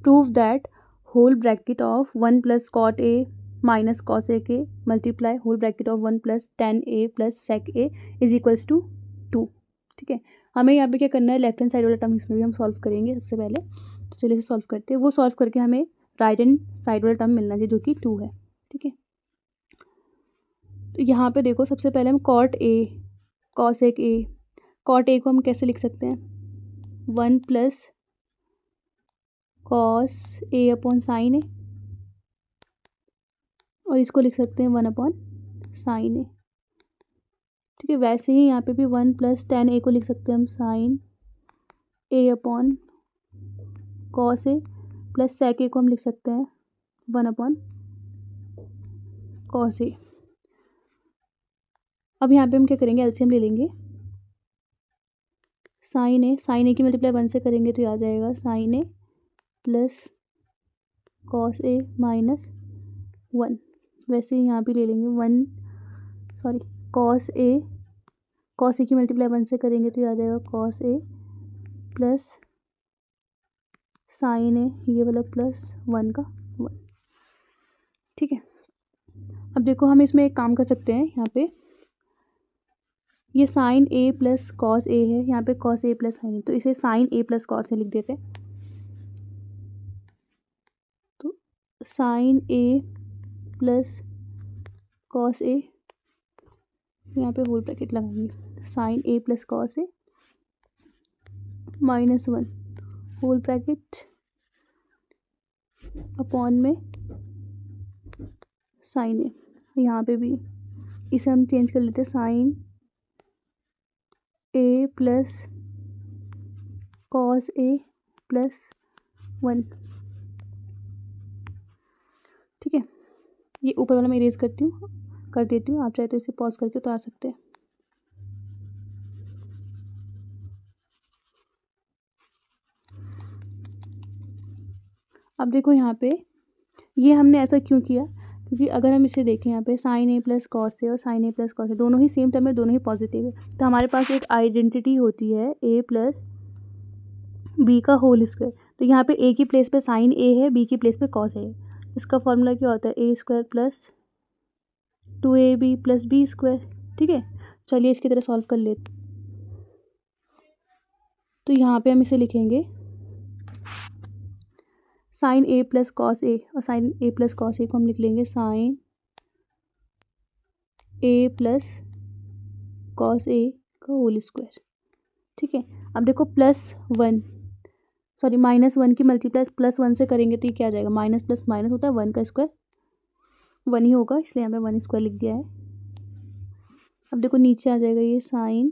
Prove that whole bracket of 1 plus cot A minus cos A के multiply whole bracket of 1 plus tan A plus sec A is equals to 2। ठीक है, हमें यहाँ पे क्या करना है, लेफ्ट हैंड साइड वाला टर्म इसमें भी हम सॉल्व करेंगे सबसे पहले। तो चलिए इसे सॉल्व करते हैं। वो सॉल्व करके हमें राइट हैंड साइड वाला टर्म मिलना चाहिए जो कि 2 है। ठीक है, तो यहाँ पे देखो सबसे पहले हम कॉट ए कॉस एक ए, कॉट ए को हम कैसे लिख सकते हैं, 1 plus cos A upon sine ए, और इसको लिख सकते हैं 1 अपॉन साइन ए। ठीक है, वैसे ही यहाँ पे भी 1 प्लस टेन ए को लिख सकते हैं हम sign A upon cos A, plus sec ए को हम लिख सकते हैं 1 अपॉन कॉस ए। अब यहाँ पे हम क्या करेंगे, एलसीएम ले लेंगे। साइन ए की मल्टीप्लाई 1 से करेंगे तो ये आ जाएगा sign A plus cos A minus 1। वैसे ही यहाँ भी ले लेंगे कॉस ए की मल्टीप्लाई 1 से करेंगे तो ये आ जाएगा कॉस ए प्लस साइन ए, ये वाला प्लस 1 का 1। ठीक है, अब देखो हम इसमें एक काम कर सकते हैं। यहाँ पे ये sign A plus cos A है, यहाँ पे कॉस ए प्लस साइन ए, तो इसे sign A plus cos A लिख देते हैं। तो sign A plus cos A, यहाँ पे होल ब्रैकेट लगाएंगे, sign A plus cos A minus 1 whole bracket upon में साइन ए। यहाँ पे भी इसे हम चेंज कर लेते हैं, sign A plus cos A plus 1। ठीक है, ये ऊपर वाला मैं इरेज कर देती हूँ, आप चाहे तो इसे पॉज करके उतार सकते हैं। अब देखो यहाँ पे ये हमने ऐसा क्यों किया, क्योंकि अगर हम इसे देखें यहाँ पे sign A plus cos A और sign A plus cos A दोनों ही सेम टर्म है, दोनों ही पॉजिटिव है, तो हमारे पास एक आइडेंटिटी होती है ए प्लस बी का होल स्क्वायर। तो यहाँ पे ए की प्लेस पे साइन ए है, बी की प्लेस पे कॉस ए है। इसका फॉर्मूला क्या होता है, A square plus 2ab plus B square. ठीक है, चलिए इसकी तरह सॉल्व कर लेते। तो यहाँ पे हम इसे लिखेंगे sign A plus cos A, और sign A plus cos A को हम लिख लेंगे sign A plus cos A का होल स्क्वायर। ठीक है, अब देखो माइनस 1 की मल्टीप्लाई प्लस 1 से करेंगे तो ये क्या आ जाएगा, माइनस प्लस माइनस होता है 1 का स्क्वायर 1 ही होगा, इसलिए यहाँ पे 1 स्क्वायर लिख दिया है। अब देखो नीचे आ जाएगा ये साइन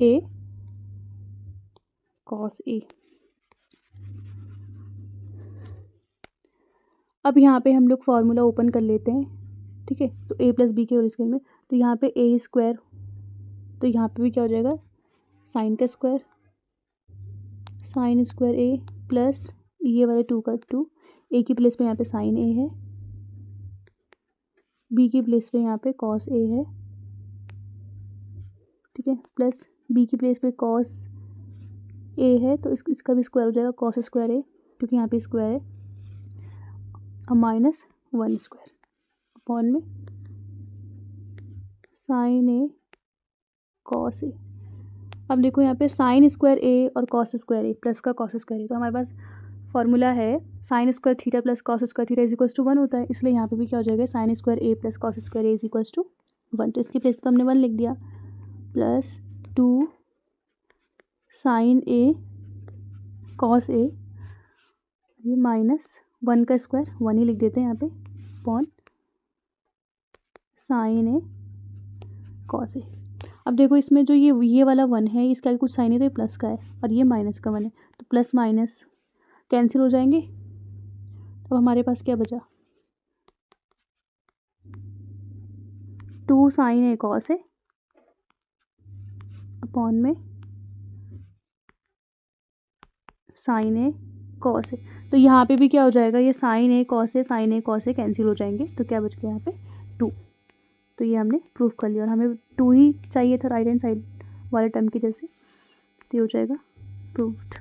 ए कॉस ए। अब यहाँ पे हम लोग फार्मूला ओपन कर लेते हैं। ठीक है, तो ए प्लस बी के होल स्क्वायर में, तो यहाँ पे ए स्क्वायर, तो यहाँ पे भी क्या हो जाएगा साइन का square, sign square A plus ये वाले 2 का 2, ए की प्लेस पे यहाँ पे साइन ए है, बी की प्लेस पे यहाँ पे कॉस ए है। ठीक है, प्लस बी की प्लेस पे कॉस ए है, तो इसका भी स्क्वायर हो जाएगा कॉस स्क्वायर ए, क्योंकि यहाँ पे स्क्वायर है, माइनस 1 स्क्वायर अपॉन में साइन ए कॉस ए। अब देखो यहाँ पे साइन स्क्वायर ए और कॉस स्क्वायर ए प्लस का कॉस स्क्वायर ए, तो हमारे पास फॉर्मूला है sine square theta plus cos square theta is equals to 1 होता है, इसलिए यहाँ पे भी क्या हो जाएगा sine square A plus cos square A is equals to 1। तो इसकी प्लेस पे तो हमने 1 लिख दिया, प्लस 2 साइन ए कॉस ए, ये माइनस 1 का स्क्वायर 1 ही लिख देते हैं यहाँ पे upon sine A cos A. अब देखो इसमें जो ये वाला 1 है, इसका कुछ साइन है तो ये प्लस का है, और ये माइनस का 1 है, तो प्लस माइनस कैंसिल हो जाएंगे। तो हमारे पास क्या बचा, 2 sign A cos A upon में साइन ए कॉस ए। तो यहाँ पे भी क्या हो जाएगा, ये sign A cos A cancel हो जाएंगे, तो क्या बच गया यहाँ पे 2। तो ये हमने प्रूफ कर लिया, और हमें 2 ही चाहिए था राइट हैंड साइड वाले टर्म की जैसे, तो ये हो जाएगा प्रूफ्ड।